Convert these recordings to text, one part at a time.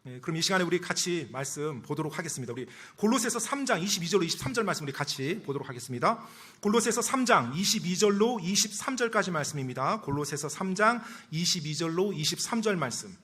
그럼 이 시간에 우리 같이 말씀 보도록 하겠습니다. 우리 골로새서 3장 22절로 23절 말씀 우리 같이 보도록 하겠습니다. 골로새서 3장 22절로 23절까지 말씀입니다. 골로새서 3장 22절로 23절 말씀.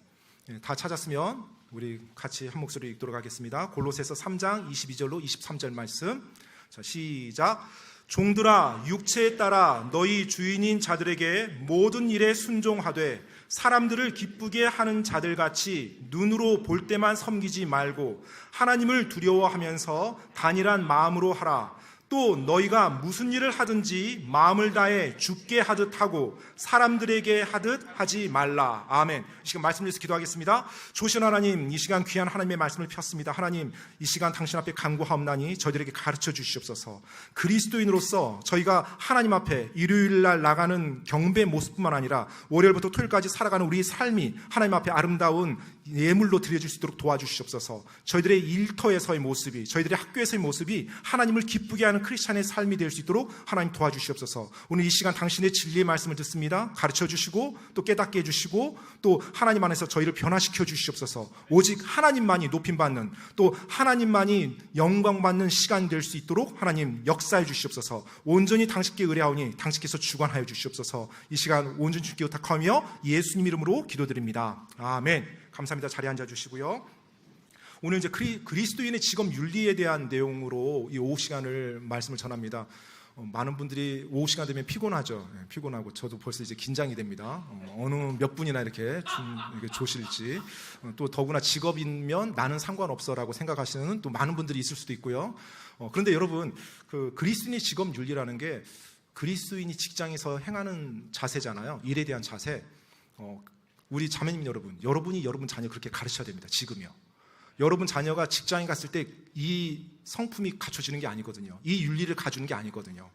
다 찾았으면 우리 같이 한 목소리 읽도록 하겠습니다. 골로새서 3장 22절로 23절 말씀. 자, 시작. 종들아, 육체에 따라 너희 주인인 자들에게 모든 일에 순종하되 사람들을 기쁘게 하는 자들같이 눈으로 볼 때만 섬기지 말고 하나님을 두려워하면서 단일한 마음으로 하라. 또 너희가 무슨 일을 하든지 마음을 다해 주께 하듯 하고 사람들에게 하듯 하지 말라. 아멘. 이 시간 말씀을 위해서 기도하겠습니다. 조신 하나님, 이 시간 귀한 하나님의 말씀을 폈습니다. 하나님, 이 시간 당신 앞에 간구하옵나니 저희들에게 가르쳐 주시옵소서. 그리스도인으로서 저희가 하나님 앞에 일요일날 나가는 경배의 모습뿐만 아니라 월요일부터 토요일까지 살아가는 우리의 삶이 하나님 앞에 아름다운 예물로 드려질 수 있도록 도와주시옵소서. 저희들의 일터에서의 모습이, 저희들의 학교에서의 모습이 하나님을 기쁘게 하는 크리스찬의 삶이 될 수 있도록 하나님 도와주시옵소서. 오늘 이 시간 당신의 진리의 말씀을 듣습니다. 가르쳐 주시고 또 깨닫게 해주시고 또 하나님 안에서 저희를 변화시켜 주시옵소서. 오직 하나님만이 높임받는, 또 하나님만이 영광받는 시간이 될 수 있도록 하나님 역사해 주시옵소서. 온전히 당신께 의뢰하오니 당신께서 주관하여 주시옵소서. 이 시간 온전히 주께 부탁하며 예수님 이름으로 기도드립니다. 아멘. 감사합니다. 자리에 앉아주시고요. 오늘 이제 그리스도인의 직업 윤리에 대한 내용으로 이 오후 시간을 말씀을 전합니다. 많은 분들이 오후 시간 되면 피곤하죠. 피곤하고 저도 벌써 이제 긴장이 됩니다. 어느 몇 분이나 이렇게 조실지. 또 더구나 직업이면 나는 상관없어라고 생각하시는 또 많은 분들이 있을 수도 있고요. 그런데 여러분, 그 그리스도인의 직업 윤리라는 게 그리스도인이 직장에서 행하는 자세잖아요. 일에 대한 자세. 우리 자매님 여러분이 여러분 자녀 그렇게 가르쳐야 됩니다. 지금요. 여러분 자녀가 직장에 갔을 때 이 성품이 갖춰지는 게 아니거든요. 이 윤리를 가주는 게 아니거든요.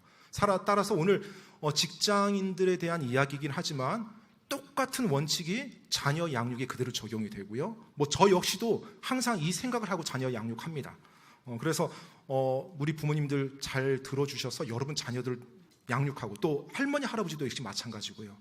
따라서 오늘 직장인들에 대한 이야기이긴 하지만 똑같은 원칙이 자녀 양육에 그대로 적용이 되고요. 저 역시도 항상 이 생각을 하고 자녀 양육합니다. 그래서 우리 부모님들 잘 들어주셔서 여러분 자녀들 양육하고 또 할머니 할아버지도 역시 마찬가지고요.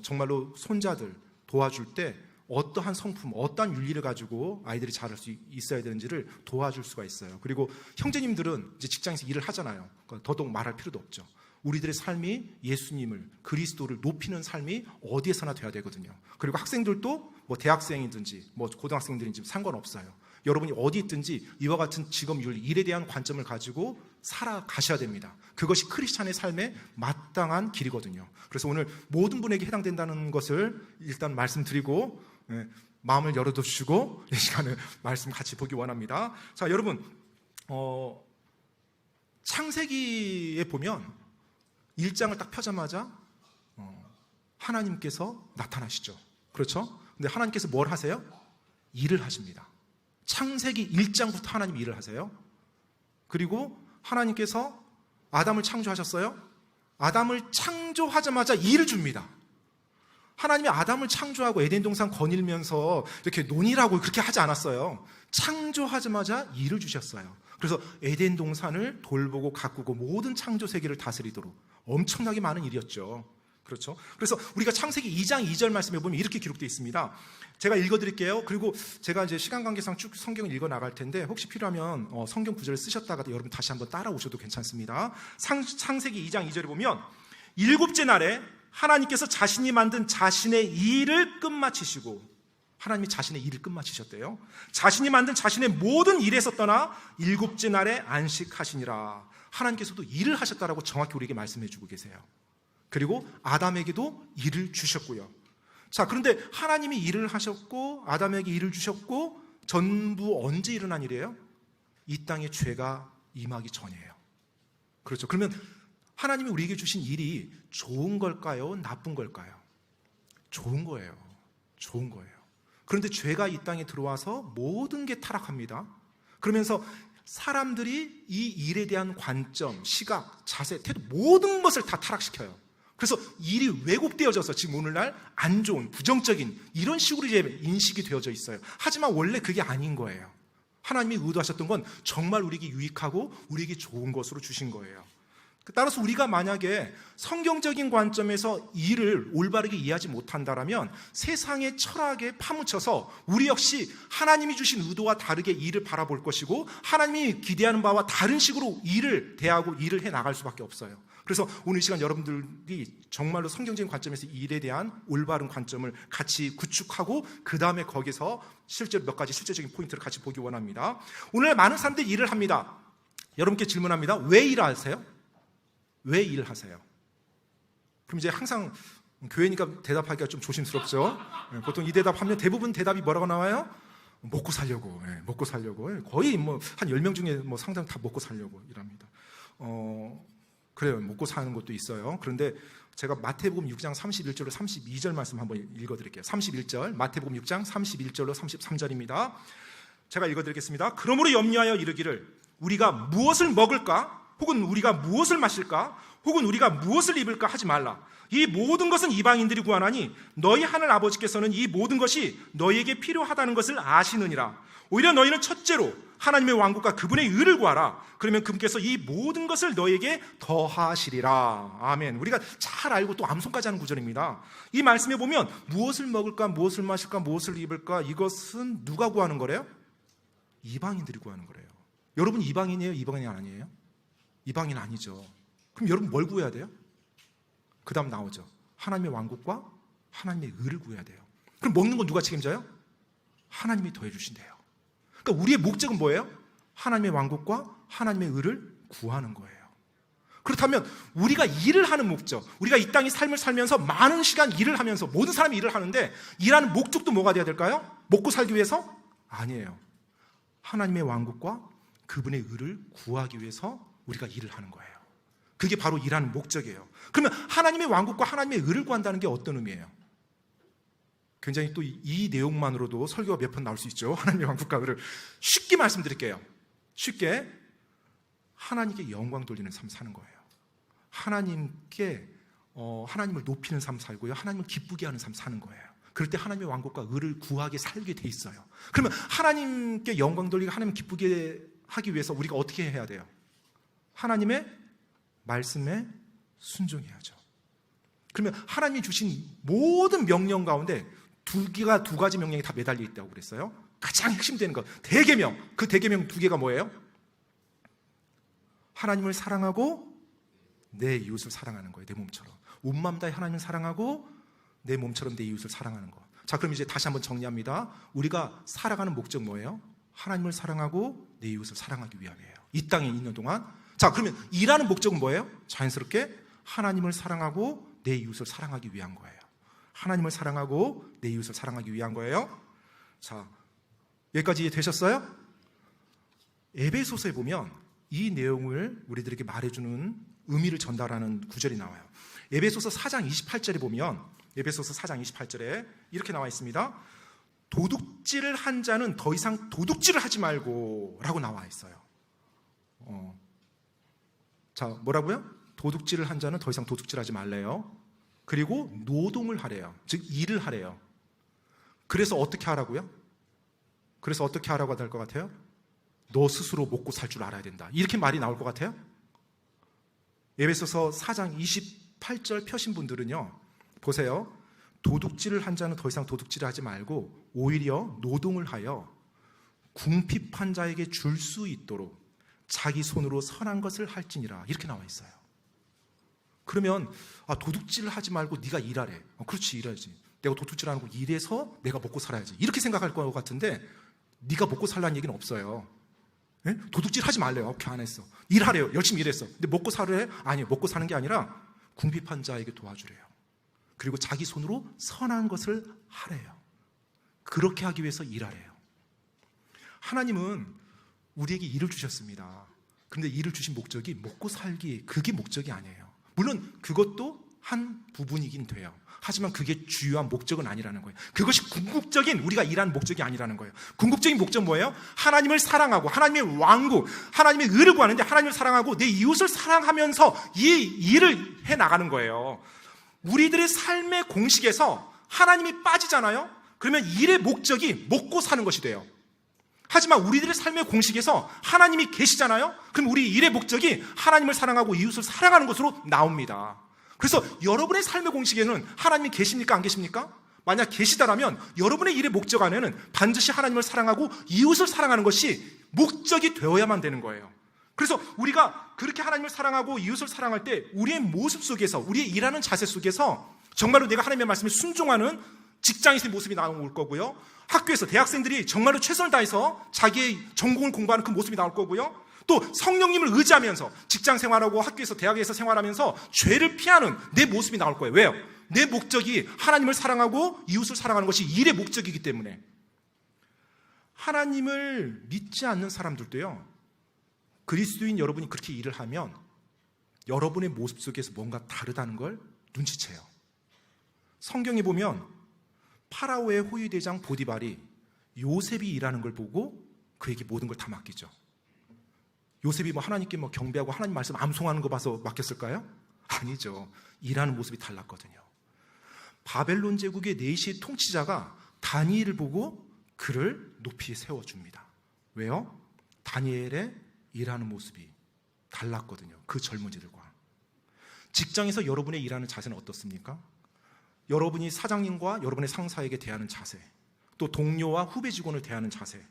정말로 손자들 도와줄 때 어떠한 성품, 어떠한 윤리를 가지고 아이들이 자랄 수 있어야 되는지를 도와줄 수가 있어요. 그리고 형제님들은 이제 직장에서 일을 하잖아요. 더더욱 말할 필요도 없죠. 우리들의 삶이 예수님을, 그리스도를 높이는 삶이 어디에서나 돼야 되거든요. 그리고 학생들도 대학생이든지 고등학생들인지 상관없어요. 여러분이 어디 있든지 이와 같은 직업 윤리, 일에 대한 관점을 가지고 살아가셔야 됩니다. 그것이 크리스찬의 삶의 마땅한 길이거든요. 그래서 오늘 모든 분에게 해당된다는 것을 일단 말씀드리고 마음을 열어두시고 이 시간에 말씀 같이 보기 원합니다. 자, 여러분, 창세기에 보면 1장을 딱 펴자마자 하나님께서 나타나시죠. 그렇죠? 근데 하나님께서 뭘 하세요? 일을 하십니다. 창세기 1장부터 하나님이 일을 하세요. 그리고 하나님께서 아담을 창조하셨어요. 아담을 창조하자마자 일을 줍니다. 하나님이 아담을 창조하고 에덴 동산 거닐면서 이렇게 논의라고 그렇게 하지 않았어요. 창조하자마자 일을 주셨어요. 그래서 에덴 동산을 돌보고 가꾸고 모든 창조 세계를 다스리도록 엄청나게 많은 일이었죠. 그렇죠? 그래서 우리가 창세기 2장 2절 말씀에 보면 이렇게 기록되어 있습니다. 제가 읽어드릴게요. 그리고 제가 이제 시간 관계상 쭉 성경을 읽어 나갈 텐데 혹시 필요하면 성경 구절을 쓰셨다가 여러분 다시 한번 따라오셔도 괜찮습니다. 창세기 2장 2절에 보면 7째 날에 하나님께서 자신이 만든 자신의 일을 끝마치시고, 하나님이 자신의 일을 끝마치셨대요. 자신이 만든 자신의 모든 일에서 떠나 7째 날에 안식하시니라. 하나님께서도 일을 하셨다라고 정확히 우리에게 말씀해 주고 계세요. 그리고 아담에게도 일을 주셨고요. 자, 그런데 하나님이 일을 하셨고 아담에게 일을 주셨고 전부 언제 일어난 일이에요? 이 땅에 죄가 임하기 전이에요. 그렇죠. 그러면 하나님이 우리에게 주신 일이 좋은 걸까요? 나쁜 걸까요? 좋은 거예요. 좋은 거예요. 그런데 죄가 이 땅에 들어와서 모든 게 타락합니다. 그러면서 사람들이 이 일에 대한 관점, 시각, 자세, 태도 모든 것을 다 타락시켜요. 그래서 일이 왜곡되어져서 지금 오늘날 안 좋은, 부정적인 이런 식으로 이제 인식이 되어져 있어요. 하지만 원래 그게 아닌 거예요. 하나님이 의도하셨던 건 정말 우리에게 유익하고 우리에게 좋은 것으로 주신 거예요. 따라서 우리가 만약에 성경적인 관점에서 일을 올바르게 이해하지 못한다라면 세상의 철학에 파묻혀서 우리 역시 하나님이 주신 의도와 다르게 일을 바라볼 것이고 하나님이 기대하는 바와 다른 식으로 일을 대하고 일을 해 나갈 수밖에 없어요. 그래서 오늘 이 시간 여러분들이 정말로 성경적인 관점에서 일에 대한 올바른 관점을 같이 구축하고 그 다음에 거기서 실제로 몇 가지 실제적인 포인트를 같이 보기 원합니다. 오늘 많은 사람들이 일을 합니다. 여러분께 질문합니다. 왜 일을 하세요? 왜 일을 하세요? 그럼 이제 항상 교회니까 대답하기가 좀 조심스럽죠. 보통 이 대답하면 대부분 대답이 뭐라고 나와요? 먹고 살려고. 먹고 살려고. 거의 뭐 한 10명 중에 뭐 상당 다 먹고 살려고 일합니다. 그래요. 먹고 사는 것도 있어요. 그런데 제가 마태복음 6장 31절로 32절 말씀 한번 읽어드릴게요. 31절 마태복음 6장 31절로 33절입니다. 제가 읽어드리겠습니다. 그러므로 염려하여 이르기를 우리가 무엇을 먹을까? 혹은 우리가 무엇을 마실까? 혹은 우리가 무엇을 입을까 하지 말라. 이 모든 것은 이방인들이 구하나니 너희 하늘 아버지께서는 이 모든 것이 너희에게 필요하다는 것을 아시느니라. 오히려 너희는 첫째로 하나님의 왕국과 그분의 의를 구하라. 그러면 그분께서 이 모든 것을 너희에게 더하시리라. 아멘. 우리가 잘 알고 또 암송까지 하는 구절입니다. 이 말씀에 보면 무엇을 먹을까, 무엇을 마실까, 무엇을 입을까, 이것은 누가 구하는 거래요? 이방인들이 구하는 거래요. 여러분 이방인이에요? 이방인이 아니에요? 이방인 아니죠. 그럼 여러분 뭘 구해야 돼요? 그 다음 나오죠. 하나님의 왕국과 하나님의 의를 구해야 돼요. 그럼 먹는 건 누가 책임져요? 하나님이 더해 주신대요. 그러니까 우리의 목적은 뭐예요? 하나님의 왕국과 하나님의 의를 구하는 거예요. 그렇다면 우리가 일을 하는 목적, 우리가 이 땅의 삶을 살면서 많은 시간 일을 하면서 모든 사람이 일을 하는데 일하는 목적도 뭐가 돼야 될까요? 먹고 살기 위해서? 아니에요. 하나님의 왕국과 그분의 의를 구하기 위해서 우리가 일을 하는 거예요. 그게 바로 일하는 목적이에요. 그러면 하나님의 왕국과 하나님의 의를 구한다는 게 어떤 의미예요? 굉장히 또 이 내용만으로도 설교가 몇 편 나올 수 있죠. 하나님의 왕국과 의를 쉽게 말씀드릴게요. 쉽게 하나님께 영광 돌리는 삶 사는 거예요. 하나님께 하나님을 높이는 삶 살고요. 하나님을 기쁘게 하는 삶 사는 거예요. 그럴 때 하나님의 왕국과 의를 구하게 살게 돼 있어요. 그러면 하나님께 영광 돌리고 하나님 기쁘게 하기 위해서 우리가 어떻게 해야 돼요? 하나님의 말씀에 순종해야죠. 그러면 하나님이 주신 모든 명령 가운데 두 가지 명령이 다 매달려 있다고 그랬어요. 가장 핵심되는 것, 대계명. 그 대계명 두 개가 뭐예요? 하나님을 사랑하고 내 이웃을 사랑하는 거예요. 내 몸처럼. 온 마음 다해 하나님을 사랑하고 내 몸처럼 내 이웃을 사랑하는 거. 자, 그럼 이제 다시 한번 정리합니다. 우리가 살아가는 목적 뭐예요? 하나님을 사랑하고 내 이웃을 사랑하기 위함이에요. 이 땅에 있는 동안. 자, 그러면 일하는 목적은 뭐예요? 자연스럽게 하나님을 사랑하고 내 이웃을 사랑하기 위한 거예요. 하나님을 사랑하고 내 이웃을 사랑하기 위한 거예요. 자, 여기까지 이해되셨어요? 에베소서에 보면 이 내용을 우리들에게 말해주는 의미를 전달하는 구절이 나와요. 에베소서 4장 28절에 보면 에베소서 4장 28절에 이렇게 나와 있습니다. 도둑질을 한 자는 더 이상 도둑질을 하지 말고 라고 나와 있어요. 자, 뭐라고요? 도둑질을 한 자는 더 이상 도둑질하지 말래요. 그리고 노동을 하래요. 즉 일을 하래요. 그래서 어떻게 하라고요? 그래서 어떻게 하라고 할 것 같아요? 너 스스로 먹고 살 줄 알아야 된다. 이렇게 말이 나올 것 같아요? 에베소서 4장 28절 펴신 분들은요, 보세요. 도둑질을 한 자는 더 이상 도둑질을 하지 말고 오히려 노동을 하여 궁핍한 자에게 줄 수 있도록 자기 손으로 선한 것을 할지니라. 이렇게 나와 있어요. 그러면 도둑질을 하지 말고 네가 일하래. 그렇지, 일하지. 내가 도둑질하는 거 일해서 내가 먹고 살아야지. 이렇게 생각할 것 같은데 네가 먹고 살라는 얘기는 없어요. 예? 도둑질 하지 말래요. 오케이, 안 했어. 일하래요. 열심히 일했어. 근데 먹고 살래? 아니요. 먹고 사는 게 아니라 궁핍한 자에게 도와주래요. 그리고 자기 손으로 선한 것을 하래요. 그렇게 하기 위해서 일하래요. 하나님은 우리에게 일을 주셨습니다. 그런데 일을 주신 목적이 먹고 살기, 그게 목적이 아니에요. 물론 그것도 한 부분이긴 돼요. 하지만 그게 주요한 목적은 아니라는 거예요. 그것이 궁극적인 우리가 일하는 목적이 아니라는 거예요. 궁극적인 목적은 뭐예요? 하나님을 사랑하고 하나님의 왕국, 하나님의 의를 구하는데 하나님을 사랑하고 내 이웃을 사랑하면서 이 일을 해나가는 거예요. 우리들의 삶의 공식에서 하나님이 빠지잖아요. 그러면 일의 목적이 먹고 사는 것이 돼요. 하지만 우리들의 삶의 공식에서 하나님이 계시잖아요. 그럼 우리 일의 목적이 하나님을 사랑하고 이웃을 사랑하는 것으로 나옵니다. 그래서 여러분의 삶의 공식에는 하나님이 계십니까? 안 계십니까? 만약 계시다라면 여러분의 일의 목적 안에는 반드시 하나님을 사랑하고 이웃을 사랑하는 것이 목적이 되어야만 되는 거예요. 그래서 우리가 그렇게 하나님을 사랑하고 이웃을 사랑할 때 우리의 모습 속에서, 우리의 일하는 자세 속에서 정말로 내가 하나님의 말씀에 순종하는 직장에서의 모습이 나올 거고요. 학교에서 대학생들이 정말로 최선을 다해서 자기의 전공을 공부하는 그 모습이 나올 거고요. 또 성령님을 의지하면서 직장 생활하고 학교에서 대학에서 생활하면서 죄를 피하는 내 모습이 나올 거예요. 왜요? 내 목적이 하나님을 사랑하고 이웃을 사랑하는 것이 일의 목적이기 때문에. 하나님을 믿지 않는 사람들도요, 그리스도인 여러분이 그렇게 일을 하면 여러분의 모습 속에서 뭔가 다르다는 걸 눈치채요. 성경에 보면 파라오의 호위대장 보디발이 요셉이 일하는 걸 보고 그에게 모든 걸 다 맡기죠. 요셉이 하나님께 경배하고 하나님 말씀 암송하는 거 봐서 맡겼을까요? 아니죠. 일하는 모습이 달랐거든요. 바벨론 제국의 네시의 통치자가 다니엘을 보고 그를 높이 세워줍니다. 왜요? 다니엘의 일하는 모습이 달랐거든요. 그 젊은이들과. 직장에서 여러분의 일하는 자세는 어떻습니까? 여러분이 사장님과 여러분의 상사에게 대하는 자세, 또 동료와 후배 직원을 대하는 자세,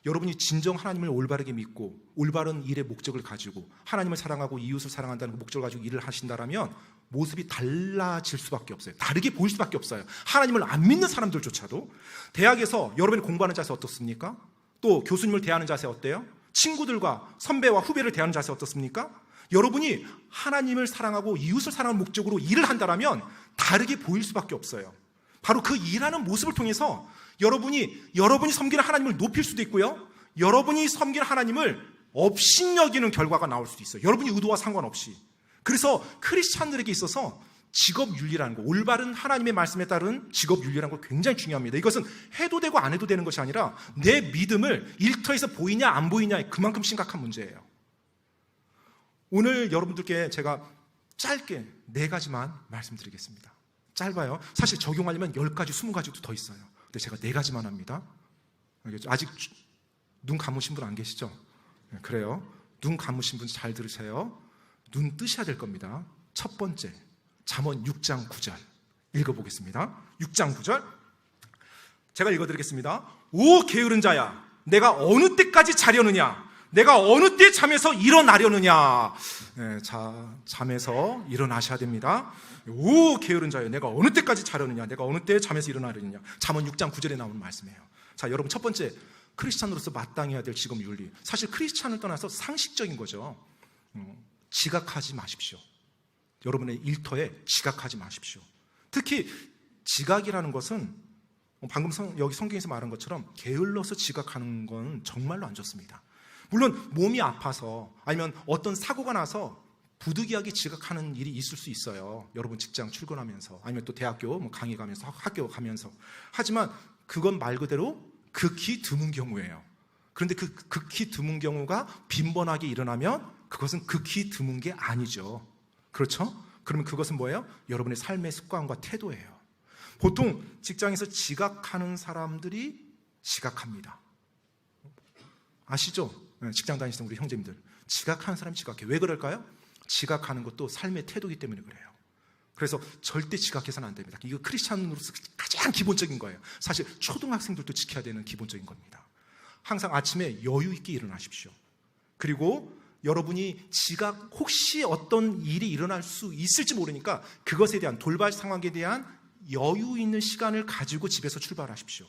여러분이 진정 하나님을 올바르게 믿고 올바른 일의 목적을 가지고 하나님을 사랑하고 이웃을 사랑한다는 그 목적을 가지고 일을 하신다면 모습이 달라질 수밖에 없어요. 다르게 보일 수밖에 없어요. 하나님을 안 믿는 사람들조차도. 대학에서 여러분이 공부하는 자세 어떻습니까? 또 교수님을 대하는 자세 어때요? 친구들과 선배와 후배를 대하는 자세 어떻습니까? 여러분이 하나님을 사랑하고 이웃을 사랑하는 목적으로 일을 한다면 다르게 보일 수밖에 없어요. 바로 그 일하는 모습을 통해서 여러분이 섬기는 하나님을 높일 수도 있고요, 여러분이 섬기는 하나님을 업신여기는 결과가 나올 수도 있어요. 여러분이 의도와 상관없이. 그래서 크리스찬들에게 있어서 직업윤리라는 거, 올바른 하나님의 말씀에 따른 직업윤리라는 거 굉장히 중요합니다. 이것은 해도 되고 안 해도 되는 것이 아니라 내 믿음을 일터에서 보이냐 안 보이냐에 그만큼 심각한 문제예요. 오늘 여러분들께 제가 짧게 4가지만 말씀드리겠습니다. 짧아요. 사실 적용하려면 10가지, 20가지도 더 있어요. 근데 제가 4가지만 합니다. 아직 눈 감으신 분 안 계시죠? 그래요. 눈 감으신 분 잘 들으세요. 눈 뜨셔야 될 겁니다. 첫 번째, 잠언 6장 9절 읽어보겠습니다. 6장 9절 제가 읽어드리겠습니다. 오 게으른 자야, 내가 어느 때까지 자려느냐? 내가 어느 때 잠에서 일어나려느냐? 잠에서 일어나셔야 됩니다. 오 게으른 자야, 내가 어느 때까지 자려느냐? 내가 어느 때 잠에서 일어나려느냐? 잠언 6장 9절에 나오는 말씀이에요. 자, 여러분, 첫 번째, 크리스찬으로서 마땅히 해야 될 직업윤리. 사실 크리스찬을 떠나서 상식적인 거죠. 지각하지 마십시오. 여러분의 일터에 지각하지 마십시오. 특히 지각이라는 것은 방금 여기 성경에서 말한 것처럼 게을러서 지각하는 건 정말로 안 좋습니다. 물론 몸이 아파서 아니면 어떤 사고가 나서 부득이하게 지각하는 일이 있을 수 있어요. 여러분 직장 출근하면서 아니면 또 대학교 강의 가면서 학교 가면서. 하지만 그건 말 그대로 극히 드문 경우예요. 그런데 그 극히 드문 경우가 빈번하게 일어나면 그것은 극히 드문 게 아니죠. 그렇죠? 그러면 그것은 뭐예요? 여러분의 삶의 습관과 태도예요. 보통 직장에서 지각하는 사람들이 지각합니다. 아시죠? 직장 다니시는 우리 형제님들, 지각하는 사람이 지각해요. 왜 그럴까요? 지각하는 것도 삶의 태도이기 때문에 그래요. 그래서 절대 지각해서는 안 됩니다. 이거 크리스찬으로서 가장 기본적인 거예요. 사실 초등학생들도 지켜야 되는 기본적인 겁니다. 항상 아침에 여유 있게 일어나십시오. 그리고 여러분이 혹시 어떤 일이 일어날 수 있을지 모르니까 그것에 대한 돌발 상황에 대한 여유 있는 시간을 가지고 집에서 출발하십시오.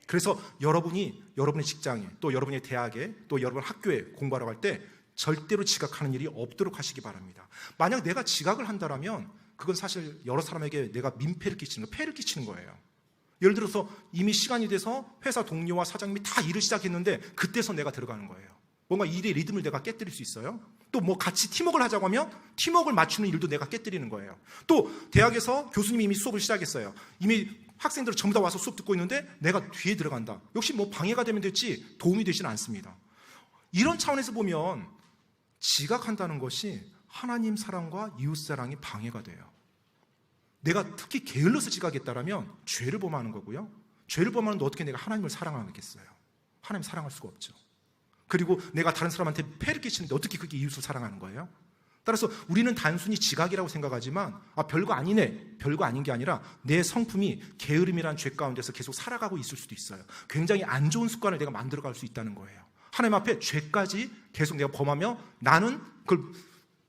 그래서 여러분이 여러분의 직장에, 또 여러분의 대학에, 또 여러분 학교에 공부하러 갈 때 절대로 지각하는 일이 없도록 하시기 바랍니다. 만약 내가 지각을 한다면 그건 사실 여러 사람에게 내가 민폐를 끼치는 거예요. 폐를 끼치는 거예요. 예를 들어서 이미 시간이 돼서 회사 동료와 사장님이 다 일을 시작했는데 그때서 내가 들어가는 거예요. 뭔가 일의 리듬을 내가 깨뜨릴 수 있어요. 또 같이 팀워크를 하자고 하면 팀워크를 맞추는 일도 내가 깨뜨리는 거예요. 또 대학에서 교수님이 이미 수업을 시작했어요. 이미 학생들 전부 다 와서 수업 듣고 있는데 내가 뒤에 들어간다. 역시 방해가 되면 됐지 도움이 되지는 않습니다. 이런 차원에서 보면 지각한다는 것이 하나님 사랑과 이웃 사랑이 방해가 돼요. 내가 특히 게을러서 지각했다면 죄를 범하는 거고요. 죄를 범하는데 어떻게 내가 하나님을 사랑하겠어요? 하나님 사랑할 수가 없죠. 그리고 내가 다른 사람한테 폐를 끼치는데 어떻게 그게 이웃을 사랑하는 거예요? 따라서 우리는 단순히 지각이라고 생각하지만 별거 아니네, 별거 아닌 게 아니라 내 성품이 게으름이란 죄 가운데서 계속 살아가고 있을 수도 있어요. 굉장히 안 좋은 습관을 내가 만들어갈 수 있다는 거예요. 하나님 앞에 죄까지 계속 내가 범하며 나는 그걸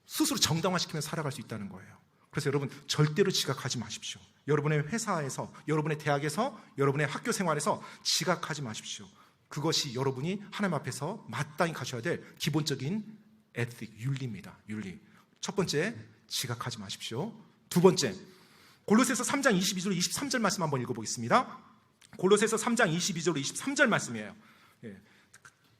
스스로 정당화시키면서 살아갈 수 있다는 거예요. 그래서 여러분 절대로 지각하지 마십시오. 여러분의 회사에서, 여러분의 대학에서, 여러분의 학교 생활에서 지각하지 마십시오. 그것이 여러분이 하나님 앞에서 마땅히 가셔야 될 기본적인 에틱, 윤리입니다. 윤리. 첫 번째, 지각하지 마십시오. 두 번째, 골로새서 3장 22절 23절 말씀 한번 읽어보겠습니다. 골로새서 3장 22절 23절 말씀이에요.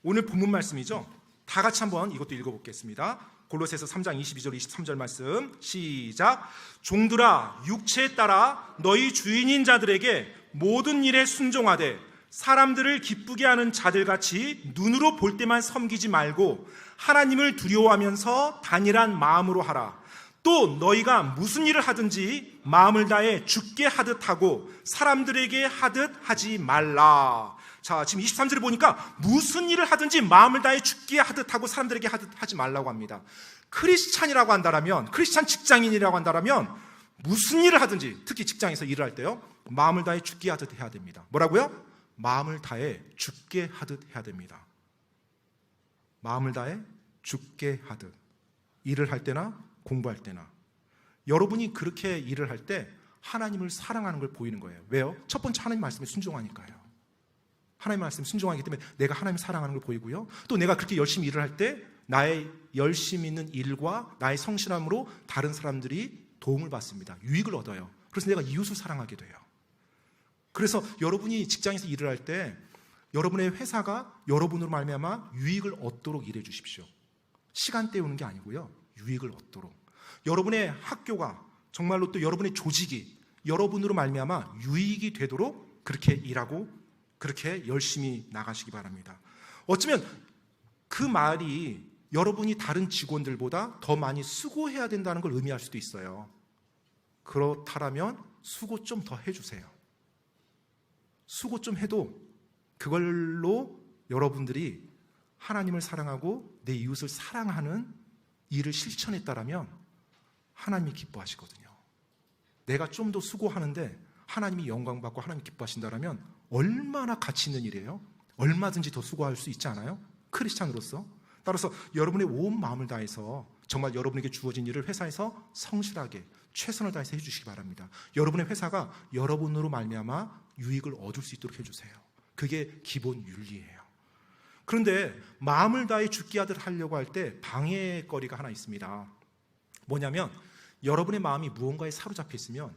오늘 본문 말씀이죠. 다 같이 한번 이것도 읽어보겠습니다. 골로새서 3장 22절 23절 말씀 시작. 종들아 육체에 따라 너희 주인인 자들에게 모든 일에 순종하되 사람들을 기쁘게 하는 자들같이 눈으로 볼 때만 섬기지 말고 하나님을 두려워하면서 단일한 마음으로 하라. 또 너희가 무슨 일을 하든지 마음을 다해 주께 하듯 하고 사람들에게 하듯 하지 말라. 자, 지금 23절에 보니까 무슨 일을 하든지 마음을 다해 주께 하듯 하고 사람들에게 하듯 하지 말라고 합니다. 크리스찬이라고 한다면, 크리스찬 직장인이라고 한다면 무슨 일을 하든지, 특히 직장에서 일을 할 때요, 마음을 다해 주께 하듯 해야 됩니다. 뭐라고요? 마음을 다해 주께 하듯 해야 됩니다. 마음을 다해 주께 하듯. 일을 할 때나 공부할 때나. 여러분이 그렇게 일을 할 때 하나님을 사랑하는 걸 보이는 거예요. 왜요? 첫 번째, 하나님 말씀에 순종하니까요. 하나님 말씀에 순종하기 때문에 내가 하나님을 사랑하는 걸 보이고요. 또 내가 그렇게 열심히 일을 할 때 나의 열심히 있는 일과 나의 성실함으로 다른 사람들이 도움을 받습니다. 유익을 얻어요. 그래서 내가 이웃을 사랑하게 돼요. 그래서 여러분이 직장에서 일을 할 때 여러분의 회사가 여러분으로 말미암아 유익을 얻도록 일해 주십시오. 시간 때우는 게 아니고요, 유익을 얻도록. 여러분의 학교가 정말로 또 여러분의 조직이 여러분으로 말미암아 유익이 되도록 그렇게 일하고 그렇게 열심히 나가시기 바랍니다. 어쩌면 그 말이 여러분이 다른 직원들보다 더 많이 수고해야 된다는 걸 의미할 수도 있어요. 그렇다면 수고 좀 더 해주세요. 수고 좀 해도 그걸로 여러분들이 하나님을 사랑하고 내 이웃을 사랑하는 일을 실천했다라면 하나님이 기뻐하시거든요. 내가 좀 더 수고하는데 하나님이 영광받고 하나님이 기뻐하신다라면 얼마나 가치 있는 일이에요? 얼마든지 더 수고할 수 있지 않아요? 크리스찬으로서. 따라서 여러분의 온 마음을 다해서 정말 여러분에게 주어진 일을 회사에서 성실하게 최선을 다해서 해주시기 바랍니다. 여러분의 회사가 여러분으로 말미암아 유익을 얻을 수 있도록 해주세요. 그게 기본 윤리예요. 그런데 마음을 다해 주께 하듯 하려고 할 때 방해거리가 하나 있습니다. 뭐냐면 여러분의 마음이 무언가에 사로잡혀 있으면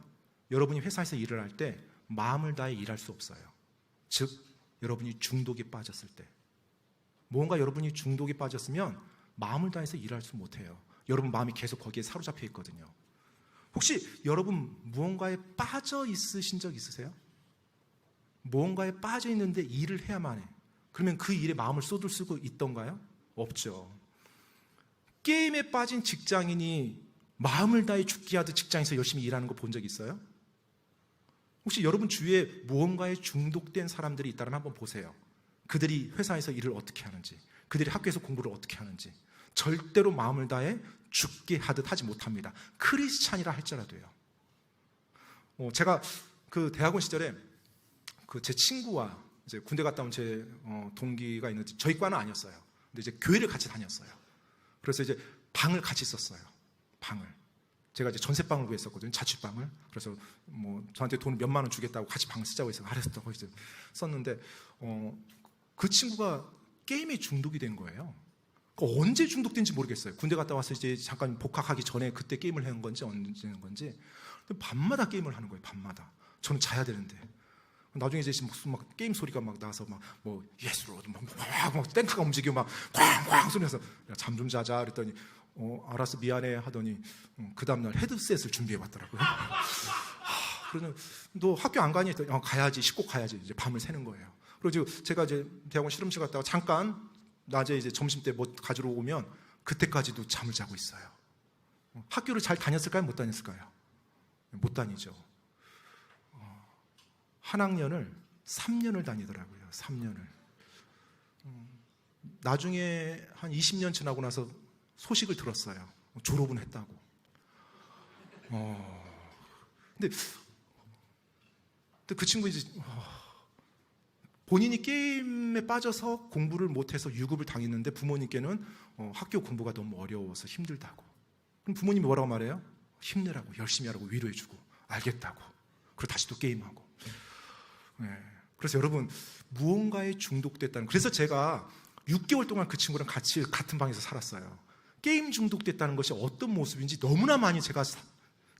여러분이 회사에서 일을 할 때 마음을 다해 일할 수 없어요. 즉 여러분이 중독에 빠졌을 때, 무언가 여러분이 중독에 빠졌으면 마음을 다해서 일할 수 못해요. 여러분 마음이 계속 거기에 사로잡혀 있거든요. 혹시 여러분 무언가에 빠져 있으신 적 있으세요? 무언가에 빠져 있는데 일을 해야만 해. 그러면 그 일에 마음을 쏟을 수 있던가요? 없죠. 게임에 빠진 직장인이 마음을 다해 죽게 하듯 직장에서 열심히 일하는 거 본 적 있어요? 혹시 여러분 주위에 무언가에 중독된 사람들이 있다면 한번 보세요. 그들이 회사에서 일을 어떻게 하는지, 그들이 학교에서 공부를 어떻게 하는지. 절대로 마음을 다해 죽게 하듯 하지 못합니다. 크리스찬이라 할지라도요. 제가 그 대학원 시절에 제 친구와 이제 군대 갔다 온 제 동기가 있는데 저희 과는 아니었어요. 근데 이제 교회를 같이 다녔어요. 그래서 이제 방을 같이 썼어요. 방을. 제가 이제 전세방을 구했었거든요. 자취방을. 그래서 뭐 저한테 돈 몇만 원 주겠다고 같이 방을 쓰자고 해서 알았다고 이제 썼는데 그 친구가 게임에 중독이 된 거예요. 언제 중독된지 모르겠어요. 군대 갔다 와서 이제 잠깐 복학하기 전에 그때 게임을 한 건지 언제 한 건지. 밤마다 게임을 하는 거예요. 밤마다. 저는 자야 되는데. 나중에 이제 무슨 막 게임 소리가 막 나서 막 뭐 예스로 막 탱크가 움직이고 막 쾅쾅 소리나서 잠 좀 자자 그랬더니 알았어 미안해 하더니 그 다음날 헤드셋을 준비해 왔더라고요. 그러면 너 학교 안 가니 했더니 가야지, 씻고 가야지. 이제 밤을 새는 거예요. 그리고 제가 이제 대학원 실험실 갔다가 잠깐 낮에 이제 점심 때 뭐 가지러 오면 그때까지도 잠을 자고 있어요. 학교를 잘 다녔을까요? 못 다녔을까요? 못 다니죠. 한 학년을 3년을 다니더라고요. 3년을. 나중에 한 20년 지나고 나서 소식을 들었어요. 졸업은 했다고. 근데 그 친구 이제 본인이 게임에 빠져서 공부를 못해서 유급을 당했는데 부모님께는 학교 공부가 너무 어려워서 힘들다고. 그럼 부모님이 뭐라고 말해요? 힘내라고, 열심히 하라고 위로해주고, 알겠다고. 그리고 다시 또 게임하고. 그래서 여러분, 무언가에 중독됐다는, 그래서 제가 6개월 동안 그 친구랑 같이 같은 방에서 살았어요. 게임 중독됐다는 것이 어떤 모습인지 너무나 많이 제가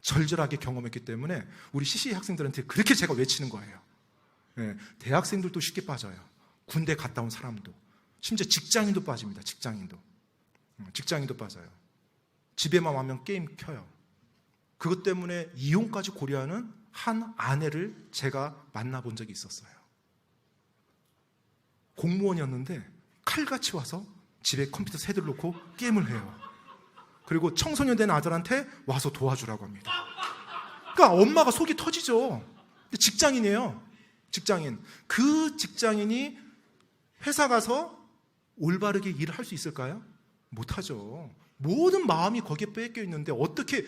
절절하게 경험했기 때문에 우리 CC 학생들한테 그렇게 제가 외치는 거예요. 대학생들도 쉽게 빠져요. 군대 갔다 온 사람도, 심지어 직장인도 빠집니다. 직장인도 빠져요. 집에만 와면 게임 켜요. 그것 때문에 이혼까지 고려하는 한 아내를 제가 만나본 적이 있었어요. 공무원이었는데 칼같이 와서 집에 컴퓨터 세대를 놓고 게임을 해요. 그리고 청소년 된 아들한테 와서 도와주라고 합니다. 그러니까 엄마가 속이 터지죠. 근데 직장인이에요. 직장인. 그 직장인이 회사 가서 올바르게 일을 할 수 있을까요? 못하죠. 모든 마음이 거기에 뺏겨 있는데 어떻게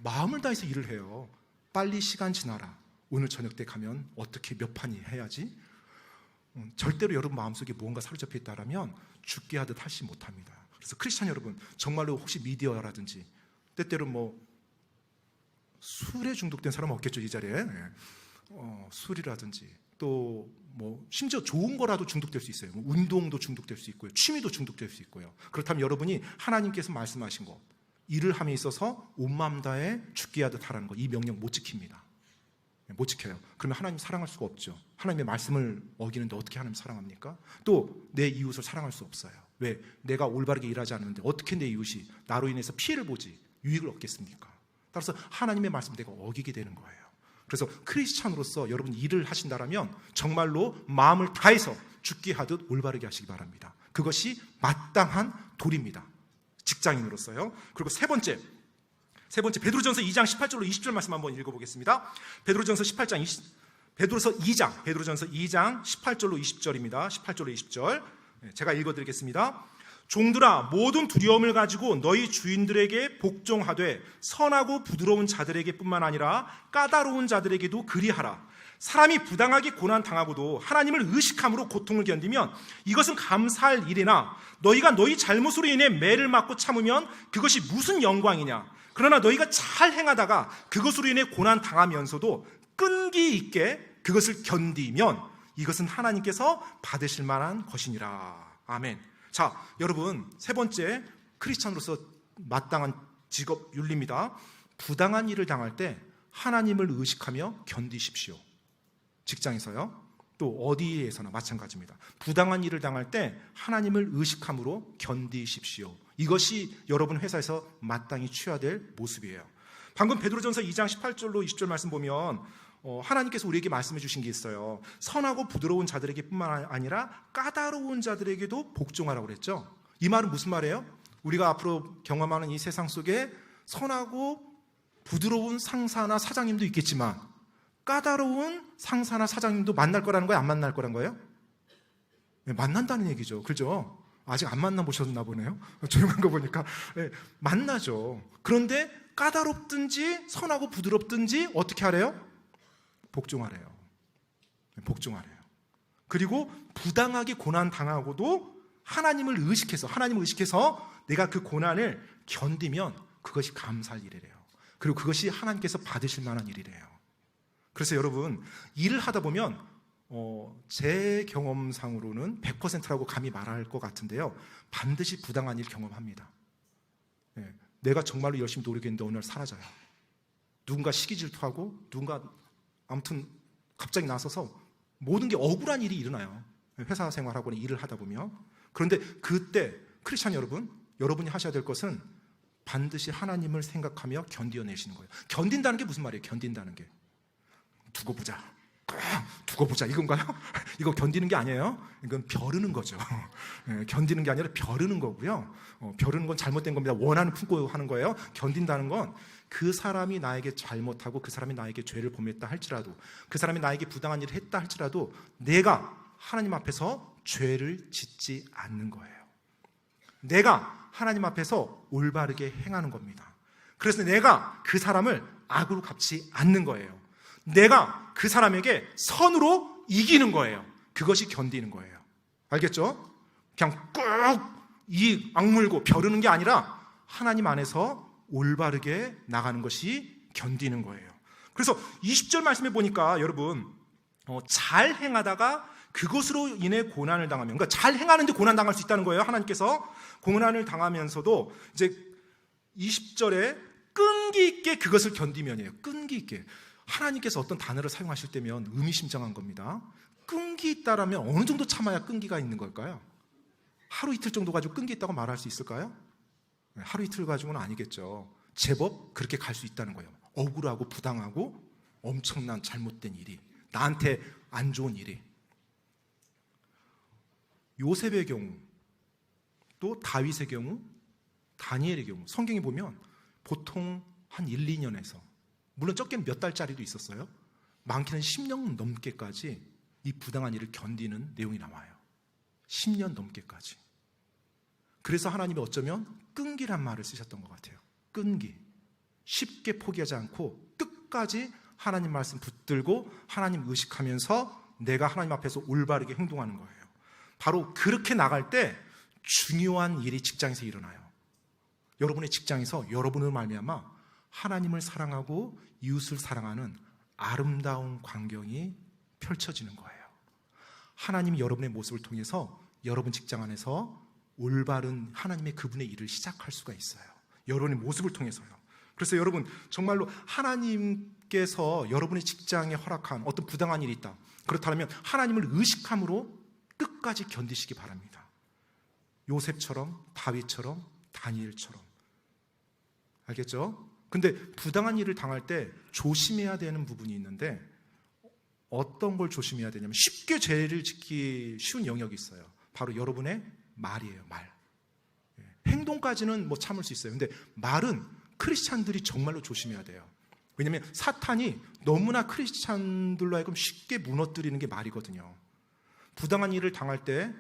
마음을 다해서 일을 해요? 빨리 시간 지나라. 오늘 저녁 때 가면 어떻게 몇 판이 해야지? 절대로 여러분 마음속에 무언가 사로잡혀 있다면 죽게 하듯 하지 못합니다. 그래서 크리스찬 여러분, 정말로 혹시 미디어라든지 때때로 술에 중독된 사람은 없겠죠, 이 자리에. 술이라든지 또 심지어 좋은 거라도 중독될 수 있어요. 운동도 중독될 수 있고요, 취미도 중독될 수 있고요. 그렇다면 여러분이 하나님께서 말씀하신 것, 일을 함에 있어서 온 마음 다해 죽게 하듯 하라는 거, 이 명령 못 지킵니다. 못 지켜요. 그러면 하나님 사랑할 수가 없죠. 하나님의 말씀을 어기는데 어떻게 하나님 사랑합니까? 또 내 이웃을 사랑할 수 없어요. 왜? 내가 올바르게 일하지 않는데 어떻게 내 이웃이 나로 인해서 피해를 보지 유익을 얻겠습니까? 따라서 하나님의 말씀 내가 어기게 되는 거예요. 그래서 크리스찬으로서 여러분 일을 하신다면 정말로 마음을 다해서 죽게 하듯 올바르게 하시기 바랍니다. 그것이 마땅한 도리입니다. 직장인으로서요. 그리고 세 번째 베드로전서 2장 18절로 20절 말씀 한번 읽어보겠습니다. 베드로전서 2장 18절로 20절입니다. 18절로 20절 제가 읽어드리겠습니다. 종들아, 모든 두려움을 가지고 너희 주인들에게 복종하되 선하고 부드러운 자들에게 뿐만 아니라 까다로운 자들에게도 그리하라. 사람이 부당하게 고난당하고도 하나님을 의식함으로 고통을 견디면 이것은 감사할 일이나 너희가 너희 잘못으로 인해 매를 맞고 참으면 그것이 무슨 영광이냐. 그러나 너희가 잘 행하다가 그것으로 인해 고난당하면서도 끈기 있게 그것을 견디면 이것은 하나님께서 받으실 만한 것이니라. 아멘. 자, 여러분, 세 번째 크리스찬으로서 마땅한 직업 윤리입니다. 부당한 일을 당할 때 하나님을 의식하며 견디십시오. 직장에서요, 또 어디에서나 마찬가지입니다. 부당한 일을 당할 때 하나님을 의식함으로 견디십시오. 이것이 여러분 회사에서 마땅히 취해야 될 모습이에요. 방금 베드로전서 2장 18절로 20절 말씀 보면 하나님께서 우리에게 말씀해 주신 게 있어요. 선하고 부드러운 자들에게 뿐만 아니라 까다로운 자들에게도 복종하라고 그랬죠. 이 말은 무슨 말이에요? 우리가 앞으로 경험하는 이 세상 속에 선하고 부드러운 상사나 사장님도 있겠지만 까다로운 상사나 사장님도 만날 거라는 거예요? 안 만날 거란 거예요? 네, 만난다는 얘기죠. 그죠? 아직 안 만나보셨나 보네요. 조용한 거 보니까. 네, 만나죠. 그런데 까다롭든지 선하고 부드럽든지 어떻게 하래요? 복종하래요. 복종하래요. 그리고 부당하게 고난당하고도 하나님을 의식해서 내가 그 고난을 견디면 그것이 감사할 일이래요. 그리고 그것이 하나님께서 받으실 만한 일이래요. 그래서 여러분, 일을 하다 보면 제 경험상으로는 100%라고 감히 말할 것 같은데요, 반드시 부당한 일 경험합니다. 네, 내가 정말로 열심히 노력했는데 어느 날 사라져요. 누군가 시기 질투하고 누군가 아무튼 갑자기 나서서 모든 게 억울한 일이 일어나요. 회사 생활하거나 일을 하다 보면. 그런데 그때 크리스찬 여러분, 여러분이 하셔야 될 것은 반드시 하나님을 생각하며 견뎌내시는 거예요. 견딘다는 게 무슨 말이에요? 견딘다는 게 두고 보자 이건가요? 이거 견디는 게 아니에요. 이건 벼르는 거죠. 견디는 게 아니라 벼르는 거고요. 벼르는 건 잘못된 겁니다. 원한을 품고 하는 거예요. 견딘다는 건 그 사람이 나에게 잘못하고 그 사람이 나에게 죄를 범했다 할지라도, 그 사람이 나에게 부당한 일을 했다 할지라도 내가 하나님 앞에서 죄를 짓지 않는 거예요. 내가 하나님 앞에서 올바르게 행하는 겁니다. 그래서 내가 그 사람을 악으로 갚지 않는 거예요. 내가 그 사람에게 선으로 이기는 거예요. 그것이 견디는 거예요. 알겠죠? 그냥 꾹 이 악물고 벼르는 게 아니라 하나님 안에서 올바르게 나가는 것이 견디는 거예요. 그래서 20절 말씀에 보니까 여러분 잘 행하다가 그것으로 인해 고난을 당하면, 그러니까 잘 행하는데 고난 당할 수 있다는 거예요. 하나님께서 고난을 당하면서도 이제 20절에 끈기 있게 그것을 견디면이에요. 끈기 있게. 하나님께서 어떤 단어를 사용하실 때면 의미심장한 겁니다. 끈기 있다라면 어느 정도 참아야 끈기가 있는 걸까요? 하루 이틀 정도 가지고 끈기 있다고 말할 수 있을까요? 하루 이틀 가지고는 아니겠죠. 제법 그렇게 갈 수 있다는 거예요. 억울하고 부당하고 엄청난 잘못된 일이, 나한테 안 좋은 일이. 요셉의 경우, 또 다윗의 경우, 다니엘의 경우 성경에 보면 보통 한 1, 2년에서, 물론 적게는 몇 달짜리도 있었어요. 많게는 10년 넘게까지 이 부당한 일을 견디는 내용이 나와요. 10년 넘게까지. 그래서 하나님이 어쩌면 끈기란 말을 쓰셨던 것 같아요. 끈기. 쉽게 포기하지 않고 끝까지 하나님 말씀 붙들고 하나님 의식하면서 내가 하나님 앞에서 올바르게 행동하는 거예요. 바로 그렇게 나갈 때 중요한 일이 직장에서 일어나요. 여러분의 직장에서 여러분을 말미암아 하나님을 사랑하고 이웃을 사랑하는 아름다운 광경이 펼쳐지는 거예요. 하나님이 여러분의 모습을 통해서 여러분 직장 안에서 올바른 하나님의 그분의 일을 시작할 수가 있어요. 여러분의 모습을 통해서요. 그래서 여러분 정말로 하나님께서 여러분의 직장에 허락한 어떤 부당한 일이 있다. 그렇다면 하나님을 의식함으로 끝까지 견디시기 바랍니다. 요셉처럼, 다윗처럼, 다니엘처럼. 알겠죠? 근데 부당한 일을 당할 때 조심해야 되는 부분이 있는데 어떤 걸 조심해야 되냐면 쉽게 죄를 짓기 쉬운 영역이 있어요. 바로 여러분의 말이에요. 말. 행동까지는 뭐 참을 수 있어요. 근데 말은 크리스찬들이 정말로 조심해야 돼요. 왜냐하면 사탄이 너무나 크리스찬들로 하여금 쉽게 무너뜨리는 게 말이거든요. 부당한 일을 당할 때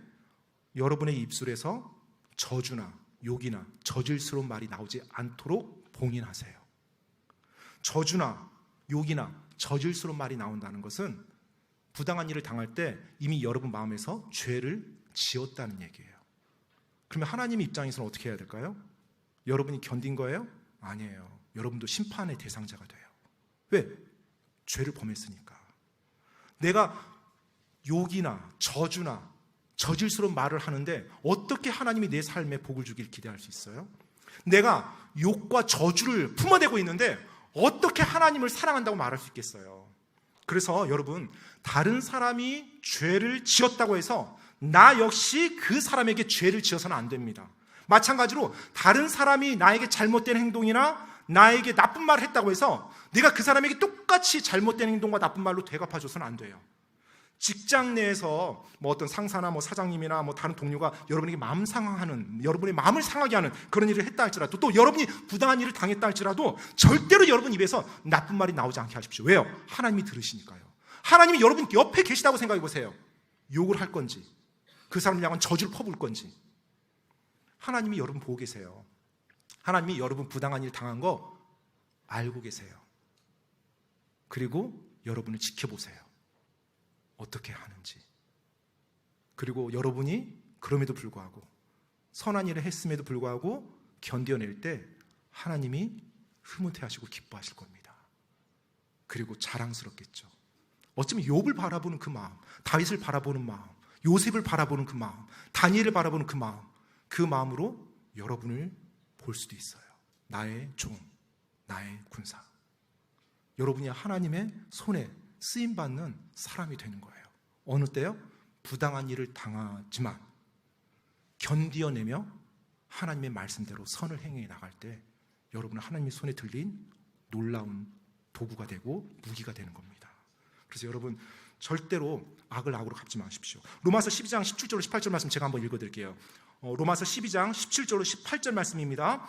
여러분의 입술에서 저주나 욕이나 저질스러운 말이 나오지 않도록 봉인하세요. 저주나 욕이나 저질스러운 말이 나온다는 것은 부당한 일을 당할 때 이미 여러분 마음에서 죄를 지었다는 얘기예요. 그러면 하나님의 입장에서는 어떻게 해야 될까요? 여러분이 견딘 거예요? 아니에요. 여러분도 심판의 대상자가 돼요. 왜? 죄를 범했으니까. 내가 욕이나 저주나 저질스러운 말을 하는데 어떻게 하나님이 내 삶에 복을 주길 기대할 수 있어요? 내가 욕과 저주를 품어대고 있는데 어떻게 하나님을 사랑한다고 말할 수 있겠어요? 그래서 여러분, 다른 사람이 죄를 지었다고 해서 나 역시 그 사람에게 죄를 지어서는 안 됩니다. 마찬가지로 다른 사람이 나에게 잘못된 행동이나 나에게 나쁜 말을 했다고 해서 내가 그 사람에게 똑같이 잘못된 행동과 나쁜 말로 되갚아줘서는 안 돼요. 직장 내에서 뭐 어떤 상사나 뭐 사장님이나 뭐 다른 동료가 여러분에게 마음 상하는, 여러분의 마음을 상하게 하는 그런 일을 했다 할지라도, 또 여러분이 부당한 일을 당했다 할지라도 절대로 여러분 입에서 나쁜 말이 나오지 않게 하십시오. 왜요? 하나님이 들으시니까요. 하나님이 여러분 옆에 계시다고 생각해 보세요. 욕을 할 건지 그 사람을 향한 저주를 퍼부을 건지. 하나님이 여러분 보고 계세요. 하나님이 여러분 부당한 일 당한 거 알고 계세요. 그리고 여러분을 지켜보세요. 어떻게 하는지. 그리고 여러분이 그럼에도 불구하고 선한 일을 했음에도 불구하고 견뎌낼 때 하나님이 흐뭇해하시고 기뻐하실 겁니다. 그리고 자랑스럽겠죠. 어쩌면 욥을 바라보는 그 마음, 다윗을 바라보는 마음, 요셉을 바라보는 그 마음, 다니엘을 바라보는 그 마음, 그 마음으로 여러분을 볼 수도 있어요. 나의 종, 나의 군사. 여러분이 하나님의 손에 쓰임받는 사람이 되는 거예요. 어느 때요? 부당한 일을 당하지만 견디어내며 하나님의 말씀대로 선을 행해 나갈 때 여러분은 하나님의 손에 들린 놀라운 도구가 되고 무기가 되는 겁니다. 그래서 여러분 절대로 악을 악으로 갚지 마십시오. 로마서 12장 17절로 18절 말씀 제가 한번 읽어드릴게요. 로마서 12장 17절로 18절 말씀입니다.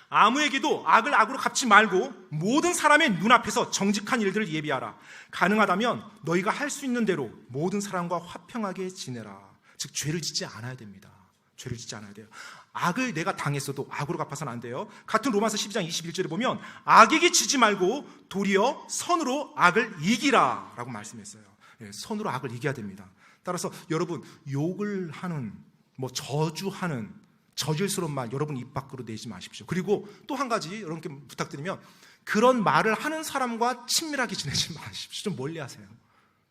아무에게도 악을 악으로 갚지 말고 모든 사람의 눈앞에서 정직한 일들을 예비하라. 가능하다면 너희가 할 수 있는 대로 모든 사람과 화평하게 지내라. 즉 죄를 짓지 않아야 됩니다. 죄를 짓지 않아야 돼요. 악을 내가 당했어도 악으로 갚아서는 안 돼요. 같은 로마서 12장 21절에 보면 악에게 지지 말고 도리어 선으로 악을 이기라 라고 말씀했어요. 선으로 악을 이겨야 됩니다. 따라서 여러분, 욕을 하는, 저주하는 저질스러운 말 여러분 입 밖으로 내지 마십시오. 그리고 또 한 가지 여러분께 부탁드리면, 그런 말을 하는 사람과 친밀하게 지내지 마십시오. 좀 멀리하세요.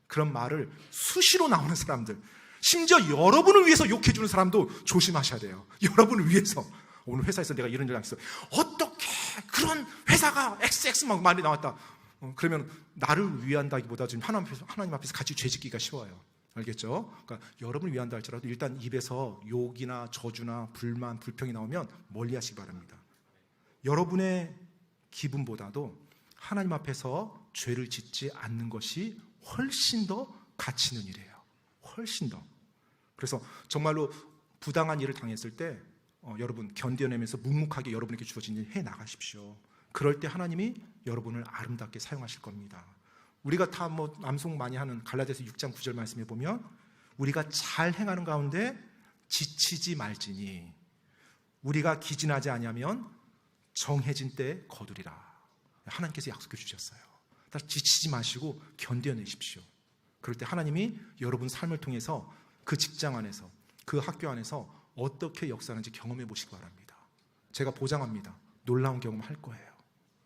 그런 말을 수시로 나오는 사람들, 심지어 여러분을 위해서 욕해주는 사람도 조심하셔야 돼요. 여러분을 위해서. 오늘 회사에서 내가 이런 일 당했어. 어떻게 그런 회사가 XX 막 말이 나왔다. 그러면 나를 위한다기보다 지금 하나님 앞에서 같이 죄짓기가 쉬워요. 알겠죠? 그러니까 여러분을 위한다 할지라도 일단 입에서 욕이나 저주나 불만, 불평이 나오면 멀리 하시기 바랍니다. 여러분의 기분보다도 하나님 앞에서 죄를 짓지 않는 것이 훨씬 더 가치 있는 일이에요. 훨씬 더. 그래서 정말로 부당한 일을 당했을 때 여러분 견뎌내면서 묵묵하게 여러분에게 주어진 일 해 나가십시오. 그럴 때 하나님이 여러분을 아름답게 사용하실 겁니다. 우리가 다 남송 많이 하는 갈라디아서 6장 9절 말씀에 보면 우리가 잘 행하는 가운데 지치지 말지니 우리가 기진하지 아니하면 정해진 때 거두리라. 하나님께서 약속해 주셨어요. 따라서 지치지 마시고 견뎌내십시오. 그럴 때 하나님이 여러분 삶을 통해서 그 직장 안에서, 그 학교 안에서 어떻게 역사하는지 경험해 보시기 바랍니다. 제가 보장합니다. 놀라운 경험을 할 거예요.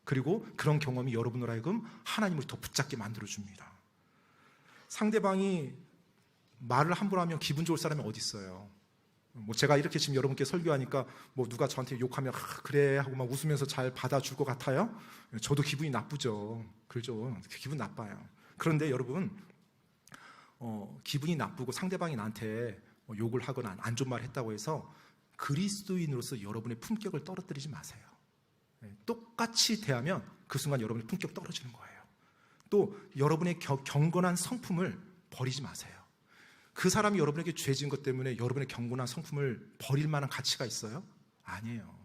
그리고 그런 경험이 여러분으로 하여금 하나님을 더 붙잡게 만들어줍니다. 상대방이 말을 함부로 하면 기분 좋을 사람이 어디 있어요? 제가 이렇게 지금 여러분께 설교하니까 누가 저한테 욕하면 그래 하고 막 웃으면서 잘 받아줄 것 같아요? 저도 기분이 나쁘죠. 그렇죠? 기분 나빠요. 그런데 여러분, 기분이 나쁘고 상대방이 나한테 욕을 하거나 안 좋은 말을 했다고 해서 그리스도인으로서 여러분의 품격을 떨어뜨리지 마세요. 똑같이 대하면 그 순간 여러분의 품격 떨어지는 거예요. 또 여러분의 경건한 성품을 버리지 마세요. 그 사람이 여러분에게 죄 지은 것 때문에 여러분의 경건한 성품을 버릴 만한 가치가 있어요? 아니에요.